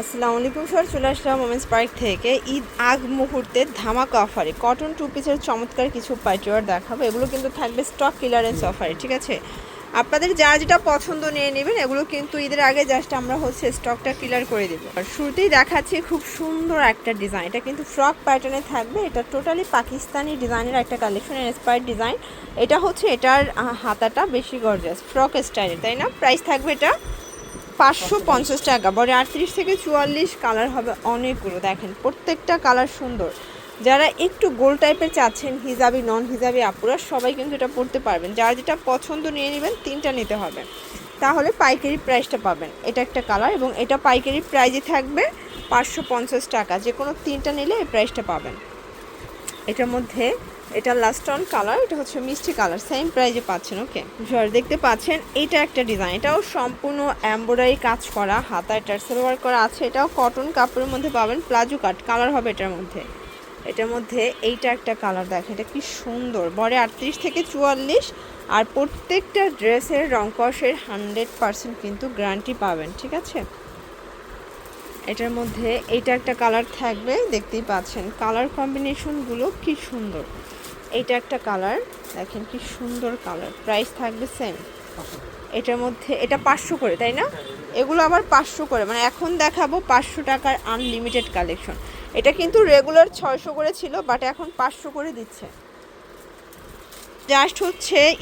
আসসালামু আলাইকুম স্যার, চলে আসলাম ওমেন্স পার্ক থেকে ঈদ আগ মুহূর্তে ধামাকা অফারে কটন টু পিসের চমৎকার কিছু পার্টিওয়ার দেখাবো। এগুলো কিন্তু থাকবে স্টক ক্লিয়ারেন্স অফারে, ঠিক আছে? আপনাদের যার যেটা পছন্দ নিয়ে নেবেন। এগুলো কিন্তু ঈদের আগে জাস্ট আমরা স্টকটা ক্লিয়ার করে দেবো। আর শুরুতেই দেখাচ্ছি খুব সুন্দর একটা ডিজাইন। এটা কিন্তু ফ্রক প্যাটার্নে থাকবে। এটা টোটালি পাকিস্তানি ডিজাইনের একটা কালেকশন, ইন্সপায়ার্ড ডিজাইন। এটার হাতাটা বেশি গর্জাস ফ্রক স্টাইলের, তাই না? প্রাইস থাকবে এটা 550 টাকা। বড় 38 থেকে 44 কালার হবে অনেকগুলো। দেখেন প্রত্যেকটা কালার সুন্দর। যারা একটু গোল টাইপের চাচ্ছেন, হিজাবি নন হিজাবি আপুরা সবাই কিন্তু এটা পড়তে পারবেন। যার যেটা পছন্দ নিয়ে নেবেন, তিনটা নিতে হবে, তাহলে পাইকারি প্রাইসটা পাবেন। এটা একটা কালার এবং এটা পাইকারি প্রাইজে থাকবে 550 টাকা। যে কোনো তিনটা নিলে এই প্রাইসটা পাবেন। এটার মধ্যে এটা লাস্ট অন কালার, এটা হচ্ছে মিষ্টি কালার, সেম প্রাইজে পাচ্ছেন। ওকে সর দেখতে পাচ্ছেন এইটা একটা ডিজাইন। এটাও সম্পূর্ণ এমব্রয়ডারি কাজ করা, হাতায় টার্সেল ওয়ার্ক করা আছে। এটাও কটন কাপড়ের মধ্যে পাবেন, প্লাজো কাট কালার হবে এটার মধ্যে এইটা একটা কালার। দেখেন এটা কি সুন্দর। বড়ে 38 থেকে 44 আর প্রত্যেকটা ড্রেসের রংকশের 100% কিন্তু গ্যারান্টি পাবেন, ঠিক আছে? এটার মধ্যে এইটা একটা কালার থাকবে, দেখতেই পাচ্ছেন কালার কম্বিনেশনগুলো কি সুন্দর। এইটা একটা কালার, দেখেন কি সুন্দর কালার। প্রাইস থাকবে সেম। এটার মধ্যে এটা 500 করে, তাই না? এগুলো আবার 500 করে, মানে এখন দেখাবো 500 টাকার আনলিমিটেড কালেকশন। এটা কিন্তু রেগুলার 600 করে ছিল, বাট এখন 500 করে দিচ্ছে। জাস্ট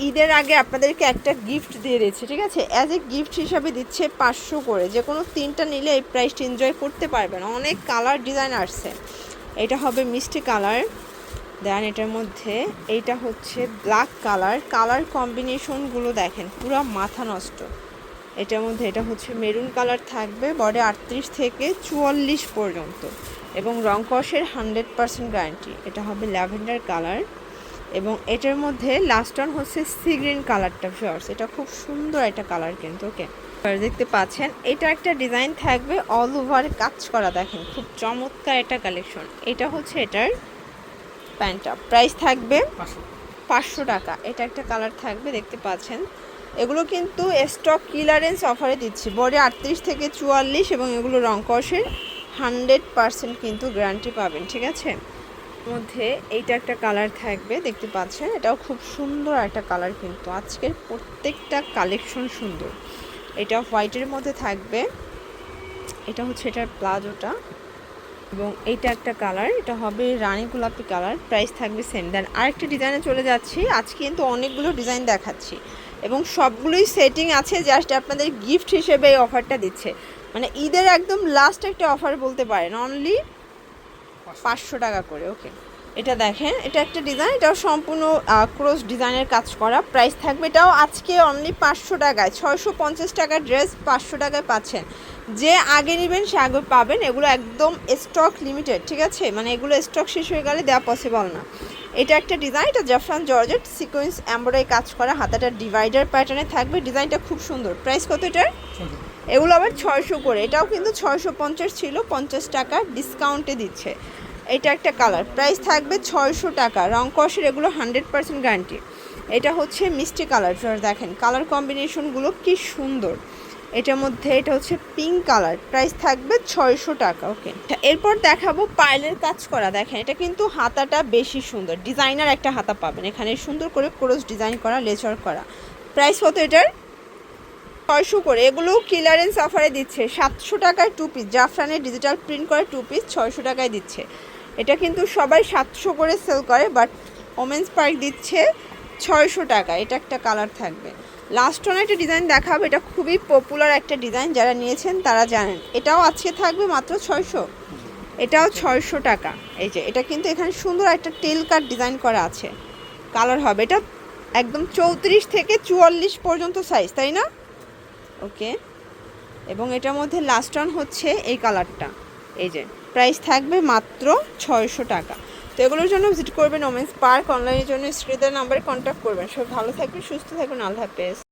ঈদের আগে আপনাদেরকে একটা গিফট দিয়ে দিচ্ছে, ঠিক আছে? অ্যাজ এ গিফট হিসাবে দিচ্ছে 500 করে। যে কোনো তিনটা নিলে এই প্রাইসটা এনজয় করতে পারবেন। অনেক কালার ডিজাইন আসছে। এটা হবে মিষ্টি কালার, দেন এটার মধ্যে এইটা ব্ল্যাক কালার। কালার কম্বিনেশনগুলো দেখেন পুরো মাথা নষ্ট। এটার মধ্যে এটা মেরুন কালার থাকবে। বডি 38 থেকে 44 পর্যন্ত এবং রংকশের 100% গ্যারান্টি। এটা হবে ল্যাভেন্ডার কালার এবং এটার মধ্যে লাস্ট অন সি গ্রিন কালারটা ফিয়ার্স। এটা খুব সুন্দর একটা কালার কিন্তু। ওকে দেখতে পাচ্ছেন এটা একটা ডিজাইন থাকবে, অল ওভার কাজ করা। দেখেন খুব চমৎকার একটা কালেকশন। এটা এটার প্যান্টটা। প্রাইস থাকবে 500 টাকা। এটা একটা কালার থাকবে, দেখতে পাচ্ছেন। এগুলো কিন্তু স্টক ক্লিয়ারেন্স অফারে দিচ্ছি। বডি 38 থেকে 44 এবং এগুলো রংকশের 100% কিন্তু গ্যারান্টি পাবেন, ঠিক আছে? মধ্যে এইটা একটা কালার থাকবে, দেখতে পাচ্ছেন। এটাও খুব সুন্দর একটা কালার কিন্তু। আজকের প্রত্যেকটা কালেকশন সুন্দর। এটা হোয়াইটের মধ্যে থাকবে। এটা এটার প্লাজোটা এবং এইটা একটা কালার। এটা হবে রানী গোলাপি কালার। প্রাইস থাকবে সেম। দেন আরেকটা ডিজাইনে চলে যাচ্ছি। আজকে কিন্তু অনেকগুলো ডিজাইন দেখাচ্ছি এবং সবগুলোই সেটিং আছে। জাস্ট আপনাদের গিফট হিসেবে এই অফারটা দিচ্ছে, মানে ঈদের একদম লাস্ট একটা অফার বলতে পারেন। অনলি 500 টাকা করে। ওকে এটা দেখেন, এটা একটা ডিজাইন। এটাও সম্পূর্ণ ক্রস ডিজাইনের কাজ করা। প্রাইস থাকবে এটাও আজকে অনলি 500 টাকায়। 650 টাকার ড্রেস 500 টাকায় পাচ্ছেন। যে আগে নেবেন সে আগে পাবেন। এগুলো একদম স্টক লিমিটেড, ঠিক আছে? মানে এগুলো স্টক শেষ হয়ে গেলে দেওয়া পসিবল না। এটা একটা ডিজাইন। এটা জাফরান জর্জেট সিকোয়েন্স এমব্রয়ডারি কাজ করা, হাতাটা ডিভাইডার প্যাটার্নে থাকবে। ডিজাইনটা খুব সুন্দর। প্রাইস কত এটার? এগুলো আবার 600 করে। এটাও কিন্তু 650 ছিল, 50 টাকা ডিসকাউন্টে দিচ্ছে। এটা একটা কালার। প্রাইস থাকবে 600 টাকা। রং কষের এগুলো 100% গ্যারান্টি। এটা মিষ্টি কালার। দেখেন কালার কম্বিনেশনগুলো কি সুন্দর। এটার মধ্যে এটা পিঙ্ক কালার। প্রাইস থাকবে 600 টাকা। ওকে এরপর দেখাবো পার্লের কাজ করা। দেখেন এটা কিন্তু হাতাটা বেশি সুন্দর, ডিজাইনার একটা হাতা পাবেন এখানে। সুন্দর করে ক্রস ডিজাইন করা, লেচার করা। প্রাইস কত এটার? 600 করে। এগুলো ক্লিয়ারেন্স অফারে দিচ্ছে 700 টাকায় 2 পিস। জাফরানের ডিজিটাল প্রিন্ট করে 2 পিস 600 টাকায় দিচ্ছে। এটা কিন্তু সবাই 700 করে সেল করে, বাট ওমেন্স পার্ক দিচ্ছে 600 টাকা। এটা একটা কালার থাকবে। লাস্ট অন একটা ডিজাইন দেখাবো। এটা খুবই পপুলার একটা ডিজাইন, যারা নিয়েছেন তারা জানেন। এটাও আজকে থাকবে মাত্র 600। এটাও 600 টাকা। এই যে এটা কিন্তু এখানে সুন্দর একটা টেল কাট ডিজাইন করা আছে। কালার হবে এটা একদম 34 থেকে 44 পর্যন্ত সাইজ, তাই না? ওকে এবং এটার মধ্যে লাস্ট অন এই কালারটা। এই যে প্রাইস থাকবে মাত্র 600 টাকা। তো এগুলোর জন্য ভিজিট করবেন ওমেন্স পার্ক। অনলাইনের জন্য স্ক্রিনের নাম্বারে কন্ট্যাক্ট করবেন। সব ভালো থাকবেন, সুস্থ থাকবেন। আল্লাহ হাফেজ।